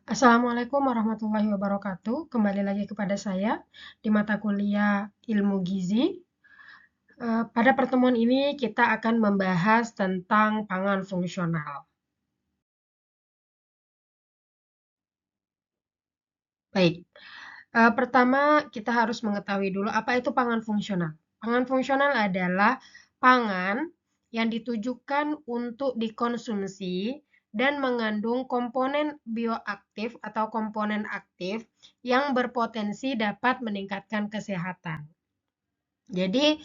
Assalamualaikum warahmatullahi wabarakatuh. Kembali lagi kepada saya di mata kuliah Ilmu Gizi. Pada pertemuan ini kita akan membahas tentang pangan fungsional. Baik, pertama kita harus mengetahui dulu apa itu pangan fungsional. Pangan fungsional adalah pangan yang ditujukan untuk dikonsumsi dan mengandung komponen bioaktif atau komponen aktif yang berpotensi dapat meningkatkan kesehatan. Jadi,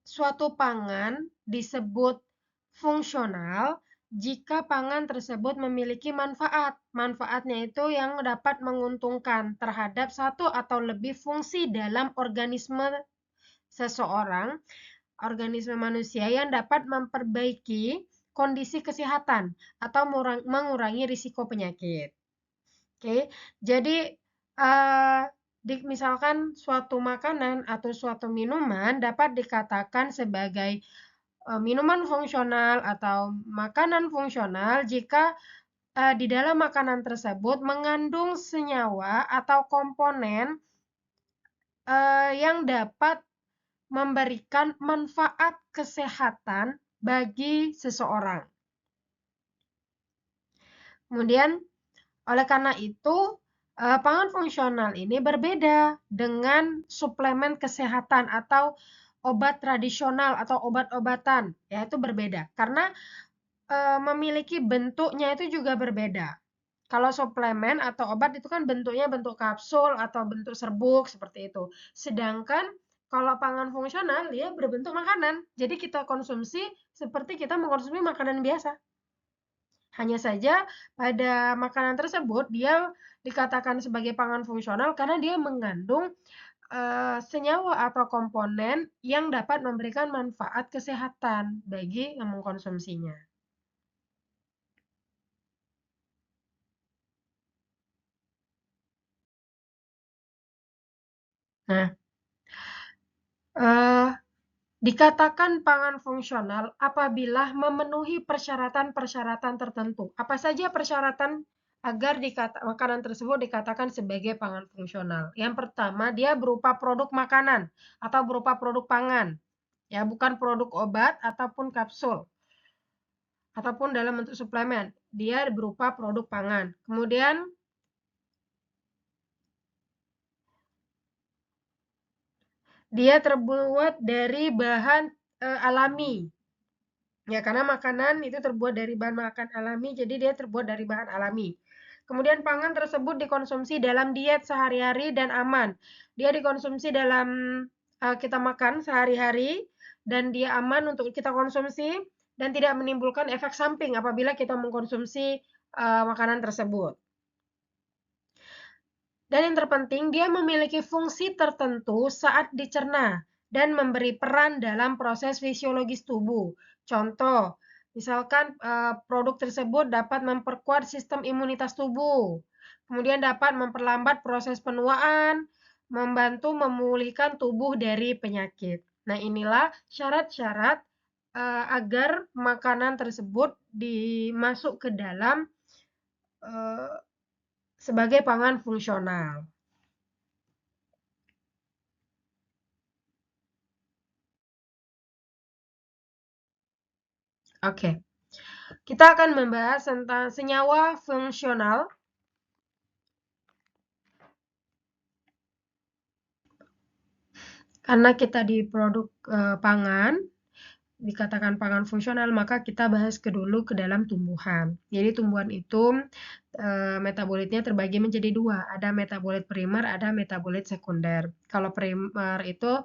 suatu pangan disebut fungsional jika pangan tersebut memiliki manfaat. Manfaatnya itu yang dapat menguntungkan terhadap satu atau lebih fungsi dalam organisme seseorang, organisme manusia yang dapat memperbaiki kondisi kesehatan atau mengurangi risiko penyakit. Oke, jadi misalkan suatu makanan atau suatu minuman dapat dikatakan sebagai minuman fungsional atau makanan fungsional jika di dalam makanan tersebut mengandung senyawa atau komponen yang dapat memberikan manfaat kesehatan bagi seseorang. Kemudian oleh karena itu, pangan fungsional ini berbeda dengan suplemen kesehatan atau obat tradisional atau obat-obatan, ya itu berbeda. Karena memiliki bentuknya itu juga berbeda. Kalau suplemen atau obat itu kan bentuknya bentuk kapsul atau bentuk serbuk seperti itu. Sedangkan kalau pangan fungsional dia berbentuk makanan. Jadi kita konsumsi seperti kita mengkonsumsi makanan biasa. Hanya saja pada makanan tersebut dia dikatakan sebagai pangan fungsional karena dia mengandung senyawa atau komponen yang dapat memberikan manfaat kesehatan bagi yang mengkonsumsinya. Nah, dikatakan pangan fungsional apabila memenuhi persyaratan-persyaratan tertentu. Apa saja persyaratan agar makanan tersebut dikatakan sebagai pangan fungsional? Yang pertama, dia berupa produk makanan atau berupa produk pangan, ya bukan produk obat ataupun kapsul ataupun dalam bentuk suplemen. Dia berupa produk pangan. Kemudian dia terbuat dari bahan alami. Ya, karena makanan itu terbuat dari bahan makan alami, jadi dia terbuat dari bahan alami. Kemudian pangan tersebut dikonsumsi dalam diet sehari-hari dan aman. Dia dikonsumsi dalam kita makan sehari-hari dan dia aman untuk kita konsumsi dan tidak menimbulkan efek samping apabila kita mengkonsumsi makanan tersebut. Dan yang terpenting, dia memiliki fungsi tertentu saat dicerna dan memberi peran dalam proses fisiologis tubuh. Contoh, misalkan produk tersebut dapat memperkuat sistem imunitas tubuh, kemudian dapat memperlambat proses penuaan, membantu memulihkan tubuh dari penyakit. Nah, inilah syarat-syarat agar makanan tersebut dimasuk ke dalam sebagai pangan fungsional. Oke, kita akan membahas tentang senyawa fungsional. Karena kita di produk pangan, dikatakan pangan fungsional, maka kita bahas dulu ke dalam tumbuhan. Jadi tumbuhan itu metabolitnya terbagi menjadi dua, ada metabolit primer, ada metabolit sekunder. Kalau primer itu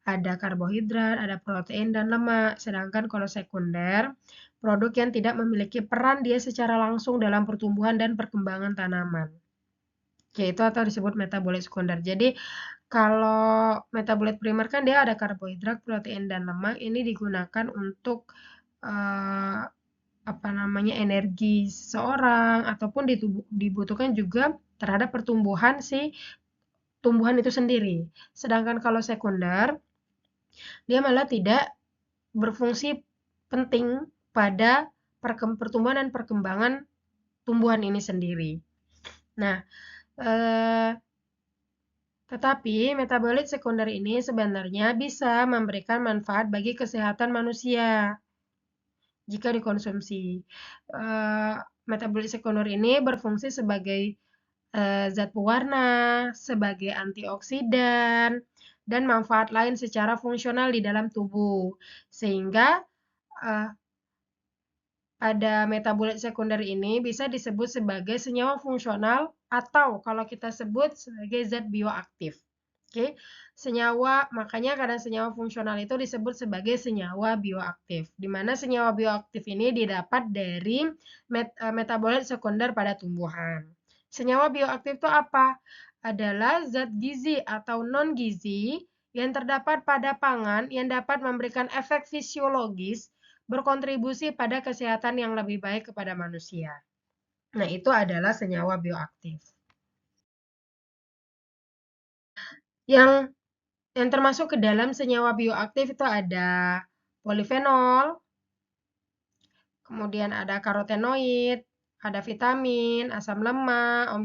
ada karbohidrat, ada protein dan lemak, sedangkan kalau sekunder produk yang tidak memiliki peran dia secara langsung dalam pertumbuhan dan perkembangan tanaman, yaitu atau disebut metabolit sekunder. Jadi kalau metabolit primer kan dia ada karbohidrat, protein dan lemak, ini digunakan untuk energi seseorang ataupun dibutuhkan juga terhadap pertumbuhan si tumbuhan itu sendiri. Sedangkan kalau sekunder dia malah tidak berfungsi penting pada pertumbuhan dan perkembangan tumbuhan ini sendiri. Nah, tetapi metabolit sekunder ini sebenarnya bisa memberikan manfaat bagi kesehatan manusia jika dikonsumsi. Metabolit sekunder ini berfungsi sebagai zat pewarna, sebagai antioksidan, dan manfaat lain secara fungsional di dalam tubuh. Sehingga pada metabolit sekunder ini bisa disebut sebagai senyawa fungsional atau kalau kita sebut sebagai zat bioaktif. Oke, senyawa, makanya kadang senyawa fungsional itu disebut sebagai senyawa bioaktif, di mana senyawa bioaktif ini didapat dari metabolit sekunder pada tumbuhan. Senyawa bioaktif itu apa? Adalah zat gizi atau non-gizi yang terdapat pada pangan yang dapat memberikan efek fisiologis berkontribusi pada kesehatan yang lebih baik kepada manusia. Nah, itu adalah senyawa bioaktif. Yang termasuk ke dalam senyawa bioaktif itu ada polifenol, kemudian ada karotenoid, ada vitamin, asam lemak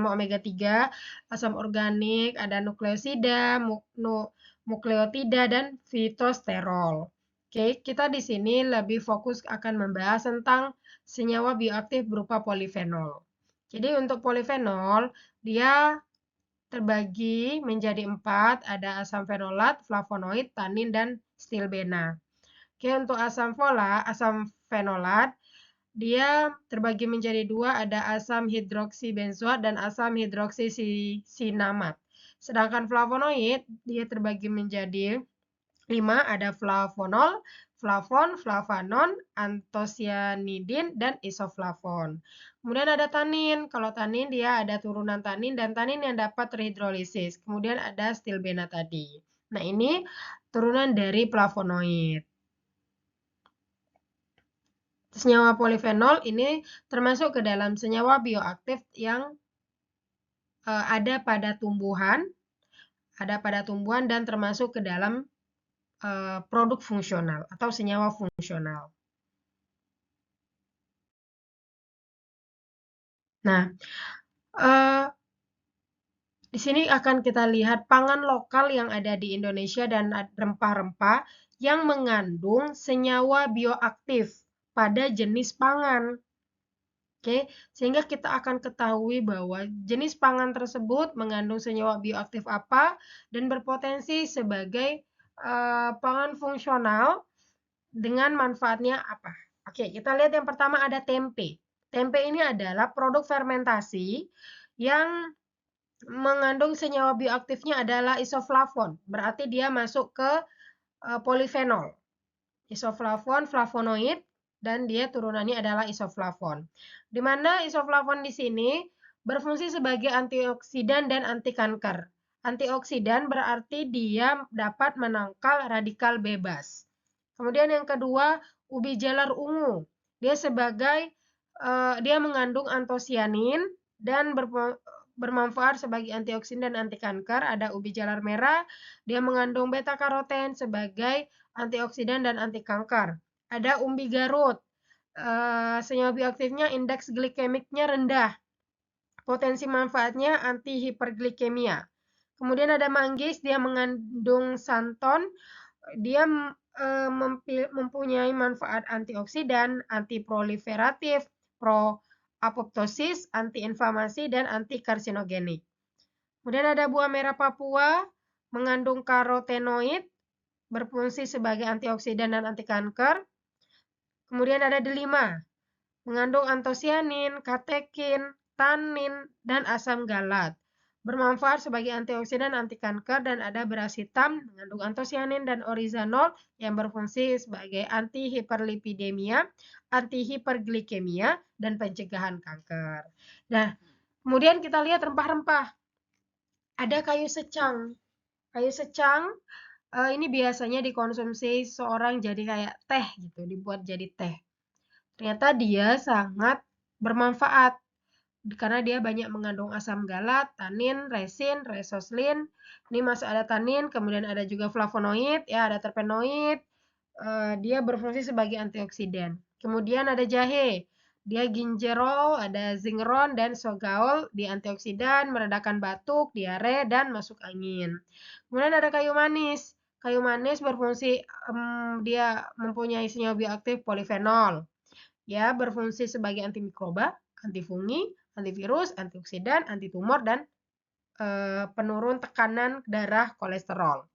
omega 3, asam organik, ada nukleosida, nukleotida, dan fitosterol. Oke, kita di sini lebih fokus akan membahas tentang senyawa bioaktif berupa polifenol. Jadi untuk polifenol, dia terbagi menjadi 4, ada asam fenolat, flavonoid, tanin, dan stilbena. Oke, untuk asam fenolat, dia terbagi menjadi 2, ada asam hidroksibenzoat dan asam hidroksisinamat. Sedangkan flavonoid, dia terbagi menjadi 5, ada flavonol, flavon, flavanon, antosianidin, dan isoflavon. Kemudian ada tanin. Kalau tanin dia ada turunan tanin dan tanin yang dapat terhidrolisis. Kemudian ada stilbena tadi. Nah, ini turunan dari flavonoid. Senyawa polifenol ini termasuk ke dalam senyawa bioaktif yang ada pada tumbuhan dan termasuk ke dalam produk fungsional atau senyawa fungsional. Nah, di sini akan kita lihat pangan lokal yang ada di Indonesia dan rempah-rempah yang mengandung senyawa bioaktif pada jenis pangan. Oke, sehingga kita akan ketahui bahwa jenis pangan tersebut mengandung senyawa bioaktif apa dan berpotensi sebagai pangan fungsional dengan manfaatnya apa. Oke, kita lihat yang pertama ada tempe. Tempe ini adalah produk fermentasi yang mengandung senyawa bioaktifnya adalah isoflavon. Berarti dia masuk ke polifenol. Isoflavon, flavonoid, dan dia turunannya adalah isoflavon. Di mana isoflavon di sini berfungsi sebagai antioksidan dan anti kanker. Antioksidan berarti dia dapat menangkal radikal bebas. Kemudian yang kedua, ubi jalar ungu. Dia mengandung antosianin dan bermanfaat sebagai antioksidan dan anti kanker. Ada ubi jalar merah, dia mengandung beta karoten sebagai antioksidan dan anti kanker. Ada umbi Garut, senyawa bioaktifnya indeks glikemiknya rendah. Potensi manfaatnya anti hiperglikemia. Kemudian ada manggis, dia mengandung santon, dia mempunyai manfaat antioksidan, antiproliferatif, pro-apoptosis, antiinflamasi, dan anti-karsinogenik. Kemudian ada buah merah Papua, mengandung karotenoid, berfungsi sebagai antioksidan dan anti kanker. Kemudian ada delima, mengandung antosianin, katekin, tanin, dan asam galat. Bermanfaat sebagai antioksidan anti kanker. Dan ada beras hitam, mengandung antosianin dan orizanol yang berfungsi sebagai anti hiperlipidemia, anti hiperglikemia, dan pencegahan kanker. Nah, kemudian kita lihat rempah-rempah. Ada kayu secang. Kayu secang ini biasanya dikonsumsi seorang jadi kayak teh gitu, dibuat jadi teh. Ternyata dia sangat bermanfaat karena dia banyak mengandung asam galat, tanin, resin, resoslin. Ini masih ada tanin, kemudian ada juga flavonoid, ya ada terpenoid. Dia berfungsi sebagai antioksidan. Kemudian ada jahe. dia gingerol, ada zingeron dan sogaol, di antioksidan, meredakan batuk, diare, dan masuk angin. Kemudian ada kayu manis. Kayu manis berfungsi, dia mempunyai senyawa bioaktif polifenol. Ya, berfungsi sebagai antimikroba, antifungi, antivirus, antioksidan, antitumor, dan penurun tekanan darah kolesterol.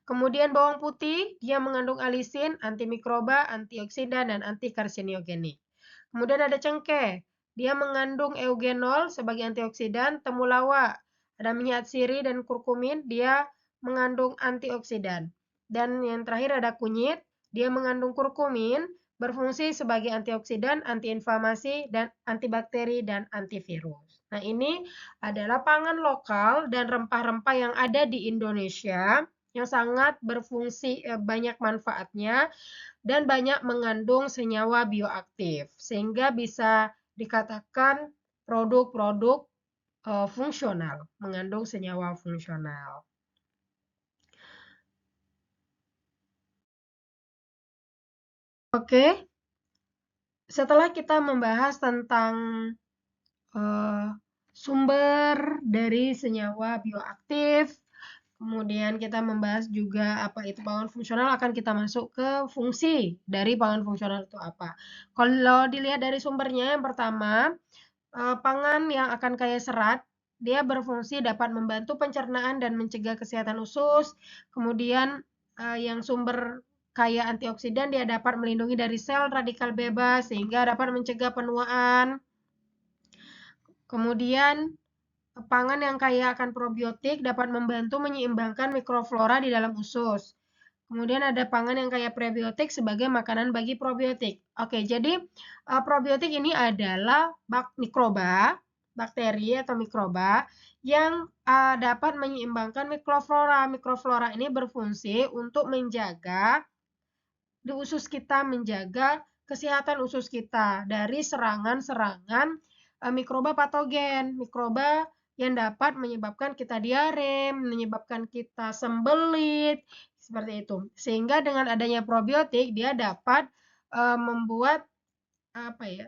Kemudian bawang putih, dia mengandung alisin, antimikroba, antioksidan, dan antikarsiniogenik. Kemudian ada cengkeh, dia mengandung eugenol sebagai antioksidan, temulawak, ada minyak sirih dan kurkumin, dia mengandung antioksidan. Dan yang terakhir ada kunyit, dia mengandung kurkumin, berfungsi sebagai antioksidan, antiinflamasi, dan antibakteri, dan antivirus. Nah, ini adalah pangan lokal dan rempah-rempah yang ada di Indonesia yang sangat berfungsi, banyak manfaatnya dan banyak mengandung senyawa bioaktif, sehingga bisa dikatakan produk-produk fungsional, mengandung senyawa fungsional. Oke, setelah kita membahas tentang sumber dari senyawa bioaktif, kemudian kita membahas juga apa itu pangan fungsional, akan kita masuk ke fungsi dari pangan fungsional itu apa. Kalau dilihat dari sumbernya, yang pertama, pangan yang akan kaya serat, dia berfungsi dapat membantu pencernaan dan mencegah kesehatan usus. Kemudian yang sumber kaya antioksidan, dia dapat melindungi dari sel radikal bebas sehingga dapat mencegah penuaan. Kemudian pangan yang kaya akan probiotik dapat membantu menyeimbangkan mikroflora di dalam usus. Kemudian ada pangan yang kaya prebiotik sebagai makanan bagi probiotik. Oke, jadi probiotik ini adalah mikroba, bakteri atau mikroba yang dapat menyeimbangkan mikroflora. Mikroflora ini berfungsi untuk menjaga di usus kita, menjaga kesehatan usus kita dari serangan-serangan mikroba patogen, mikroba yang dapat menyebabkan kita diare, menyebabkan kita sembelit, seperti itu. Sehingga dengan adanya probiotik, dia dapat membuat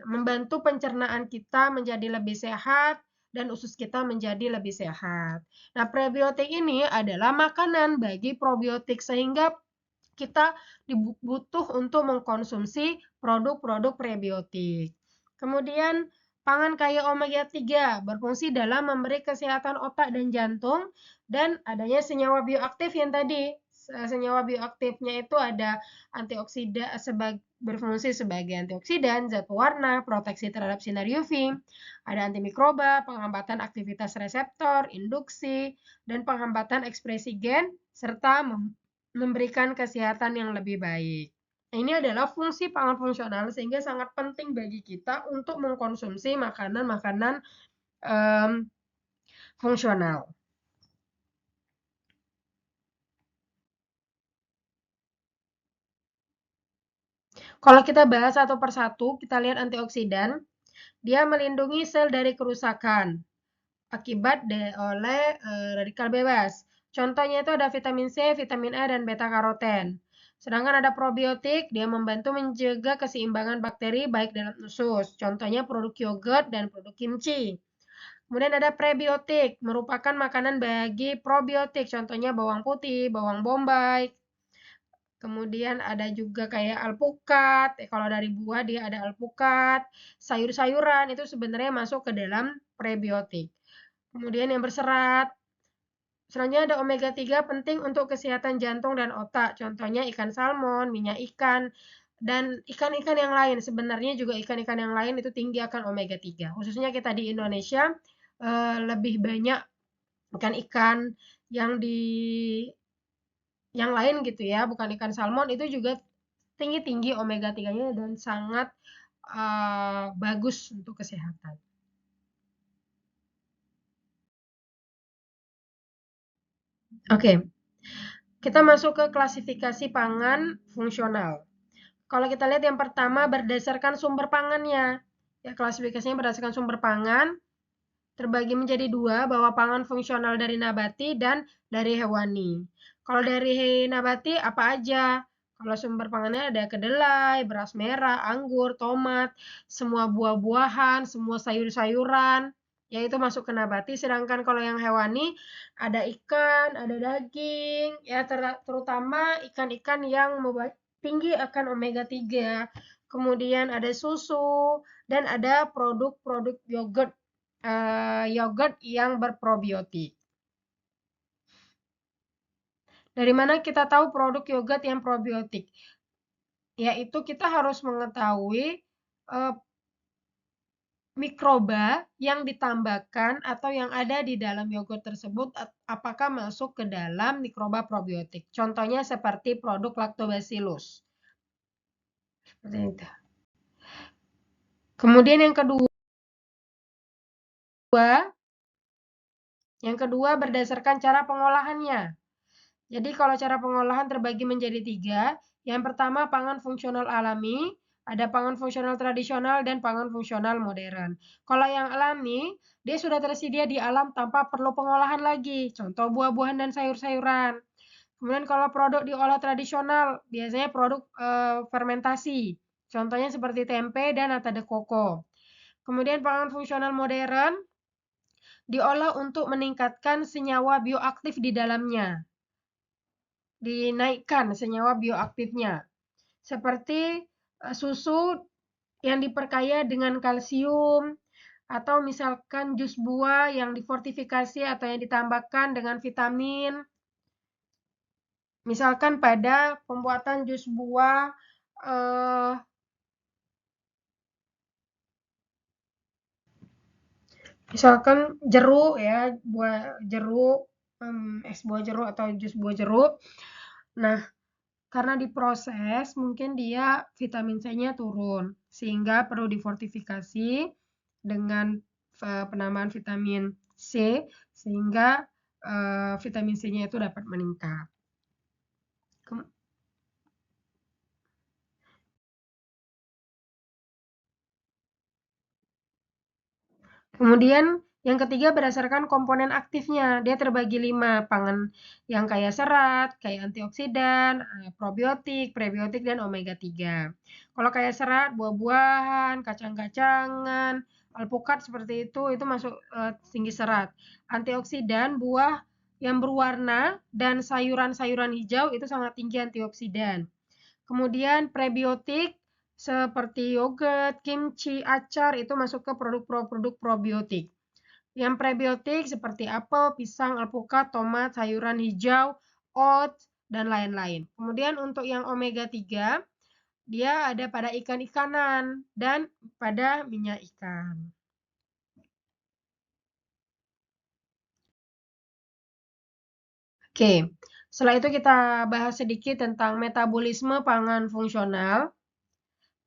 membantu pencernaan kita menjadi lebih sehat dan usus kita menjadi lebih sehat. Nah, prebiotik ini adalah makanan bagi probiotik sehingga kita butuh untuk mengkonsumsi produk-produk prebiotik. Kemudian pangan kaya omega 3 berfungsi dalam memberi kesehatan otak dan jantung dan adanya senyawa bioaktif yang tadi. Senyawa bioaktifnya itu ada antioksidan berfungsi sebagai antioksidan, zat pewarna, proteksi terhadap sinar UV, ada antimikroba, penghambatan aktivitas reseptor, induksi, dan penghambatan ekspresi gen, serta memberikan kesehatan yang lebih baik. Ini adalah fungsi pangan fungsional sehingga sangat penting bagi kita untuk mengkonsumsi makanan-makanan fungsional. Kalau kita bahas satu persatu, kita lihat antioksidan, dia melindungi sel dari kerusakan akibat oleh radikal bebas. Contohnya itu ada vitamin C, vitamin A, dan beta karoten. Sedangkan ada probiotik, dia membantu menjaga keseimbangan bakteri baik dalam usus. Contohnya produk yogurt dan produk kimchi. Kemudian ada prebiotik, merupakan makanan bagi probiotik. Contohnya bawang putih, bawang bombay. Kemudian ada juga kayak alpukat. Kalau dari buah dia ada alpukat. Sayur-sayuran itu sebenarnya masuk ke dalam prebiotik. Kemudian yang berserat. Selanjutnya ada omega 3 penting untuk kesehatan jantung dan otak. Contohnya ikan salmon, minyak ikan, dan ikan-ikan yang lain. Sebenarnya juga ikan-ikan yang lain itu tinggi akan omega 3. Khususnya kita di Indonesia lebih banyak ikan-ikan yang yang lain gitu ya, bukan ikan salmon, itu juga tinggi-tinggi omega 3-nya dan sangat bagus untuk kesehatan. Oke, kita masuk ke klasifikasi pangan fungsional. Kalau kita lihat yang pertama berdasarkan sumber pangannya. Ya, klasifikasinya berdasarkan sumber pangan, terbagi menjadi dua, bahwa pangan fungsional dari nabati dan dari hewani. Kalau dari nabati apa aja? Kalau sumber pangannya ada kedelai, beras merah, anggur, tomat, semua buah-buahan, semua sayur-sayuran, ya itu masuk ke nabati. Sedangkan kalau yang hewani ada ikan, ada daging, ya terutama ikan-ikan yang tinggi akan omega 3. Kemudian ada susu dan ada produk-produk yogurt, yogurt yang berprobiotik. Dari mana kita tahu produk yogurt yang probiotik? Yaitu kita harus mengetahui mikroba yang ditambahkan atau yang ada di dalam yogurt tersebut apakah masuk ke dalam mikroba probiotik. Contohnya seperti produk Lactobacillus. Seperti itu. Kemudian yang kedua berdasarkan cara pengolahannya. Jadi kalau cara pengolahan terbagi menjadi 3. Yang pertama pangan fungsional alami, ada pangan fungsional tradisional dan pangan fungsional modern. Kalau yang alami, dia sudah tersedia di alam tanpa perlu pengolahan lagi. Contoh buah-buahan dan sayur-sayuran. Kemudian kalau produk diolah tradisional, biasanya produk fermentasi. Contohnya seperti tempe dan nata de coco. Kemudian pangan fungsional modern diolah untuk meningkatkan senyawa bioaktif di dalamnya. Dinaikkan senyawa bioaktifnya. Seperti susu yang diperkaya dengan kalsium, atau misalkan jus buah yang difortifikasi atau yang ditambahkan dengan vitamin. Misalkan pada pembuatan jus buah misalkan jeruk ya, buah jeruk, es buah jeruk atau jus buah jeruk. Nah, karena diproses mungkin dia vitamin C-nya turun sehingga perlu difortifikasi dengan penambahan vitamin C sehingga vitamin C-nya itu dapat meningkat. Kemudian yang ketiga berdasarkan komponen aktifnya. Dia terbagi 5, pangan yang kaya serat, kaya antioksidan, probiotik, prebiotik, dan omega 3. Kalau kaya serat, buah-buahan, kacang-kacangan, alpukat seperti itu masuk tinggi serat. Antioksidan, buah yang berwarna dan sayuran-sayuran hijau itu sangat tinggi antioksidan. Kemudian prebiotik seperti yogurt, kimchi, acar itu masuk ke produk-produk probiotik. Yang prebiotik seperti apel, pisang, alpukat, tomat, sayuran hijau, oats, dan lain-lain. Kemudian untuk yang omega 3, dia ada pada ikan-ikanan dan pada minyak ikan. Oke, setelah itu kita bahas sedikit tentang metabolisme pangan fungsional.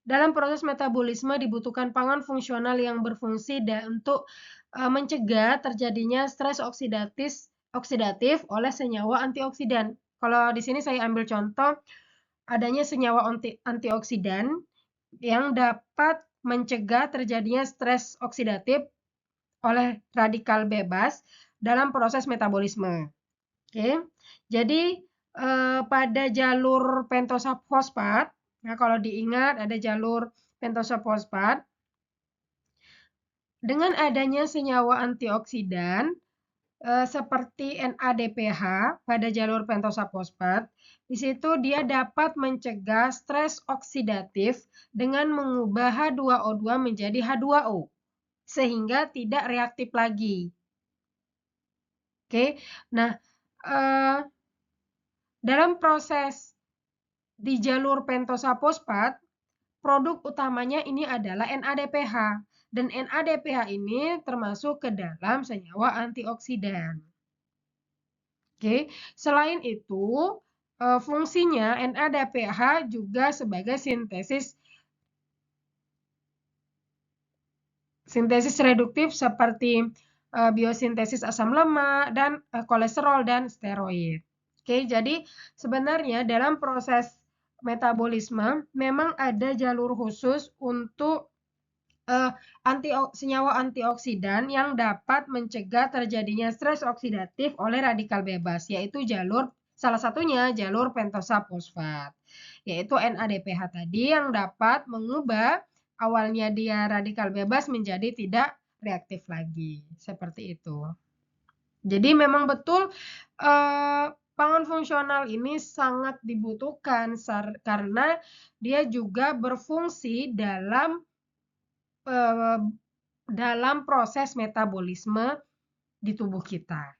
Dalam proses metabolisme dibutuhkan pangan fungsional yang berfungsi untuk mencegah terjadinya stres oksidatif oleh senyawa antioksidan. Kalau di sini saya ambil contoh adanya senyawa antioksidan yang dapat mencegah terjadinya stres oksidatif oleh radikal bebas dalam proses metabolisme. Oke, jadi pada jalur pentosa fosfat, nah kalau diingat ada jalur pentosa fosfat, dengan adanya senyawa antioksidan seperti NADPH pada jalur pentosa fosfat, di situ dia dapat mencegah stres oksidatif dengan mengubah H2O2 menjadi H2O, sehingga tidak reaktif lagi. Oke, nah dalam proses di jalur pentosa fosfat, produk utamanya ini adalah NADPH. Dan NADPH ini termasuk ke dalam senyawa antioksidan. Oke, selain itu, fungsinya NADPH juga sebagai sintesis reduktif seperti biosintesis asam lemak dan kolesterol dan steroid. Oke, jadi sebenarnya dalam proses metabolisme memang ada jalur khusus untuk senyawa antioksidan yang dapat mencegah terjadinya stres oksidatif oleh radikal bebas, yaitu jalur Salah satunya jalur pentosa fosfat, yaitu NADPH tadi yang dapat mengubah awalnya dia radikal bebas menjadi tidak reaktif lagi, seperti itu. Jadi memang betul pangan fungsional ini sangat dibutuhkan karena dia juga berfungsi dalam proses metabolisme di tubuh kita.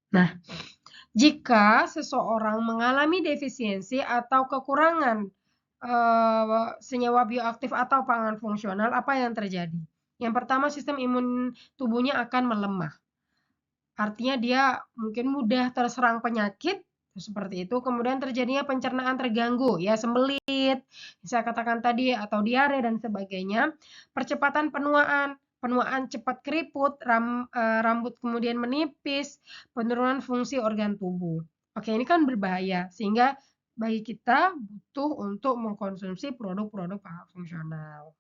Nah, jika seseorang mengalami defisiensi atau kekurangan senyawa bioaktif atau pangan fungsional, apa yang terjadi? Yang pertama, sistem imun tubuhnya akan melemah. Artinya dia mungkin mudah terserang penyakit, seperti itu. Kemudian terjadinya pencernaan terganggu, ya sembelit, saya katakan tadi, atau diare dan sebagainya. Percepatan penuaan cepat keriput, rambut kemudian menipis, penurunan fungsi organ tubuh. Oke, ini kan berbahaya, sehingga bagi kita butuh untuk mengkonsumsi produk-produk pangan fungsional.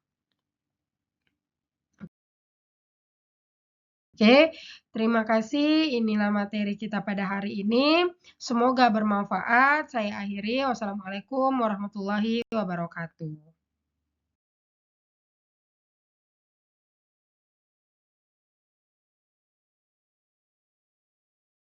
Oke, terima kasih. Inilah materi kita pada hari ini. Semoga bermanfaat. Saya akhiri. Wassalamualaikum warahmatullahi wabarakatuh.